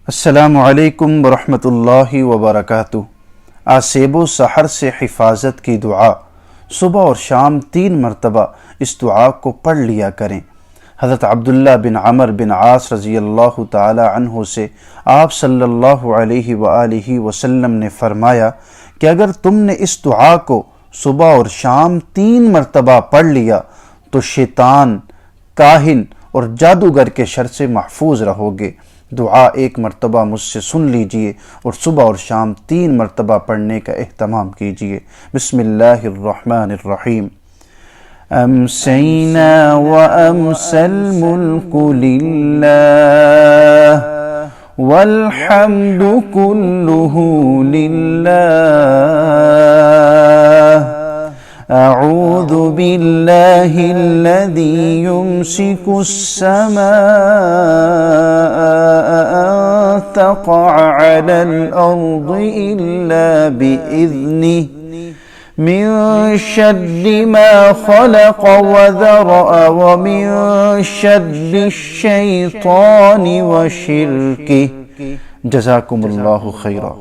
अस्सलामु अलैकुम वरहमतुल्लाहि वबरकातुहू। आज सेबो सहर से हिफाजत की दुआ सुबह और शाम 3 मरतबा इस दुआ को पढ़ लिया करें। हज़रत अब्दुल्ला बिन अमर बिन आस रज़ी अल्लाह ताला अन्हु से आप सल्लल्लाहु अलैहि वआलिहि वसल्लम ने फरमाया कि अगर तुमने इस दुआ को सुबह और शाम 3 मरतबा पढ़ लिया तो शैतान, काहिन और जादूगर के शर से महफूज रहोगे। दुआ 1 मरतबा मुझसे सुन लीजिए और सुबह और शाम 3 मरतबा पढ़ने का एहतमाम कीजिए। बिस्मिल्लाहिर्रहमानिर्रहीम। अमसैना व अमसल मुल्कु लिल्लाह वल्हम्दु कुल्लुहु लिल्लाह। अऊज़ु बिल्लाहिल्लज़ी युमसिकुस समाअ अन तक़अ अलल अर्दि इल्ला बिइज़निहि मिन शर्रि मा ख़लक़ व ज़रअ व मिन शर्रि शैतानि व शिर्किहि। जज़ाकुमुल्लाहु खैरा।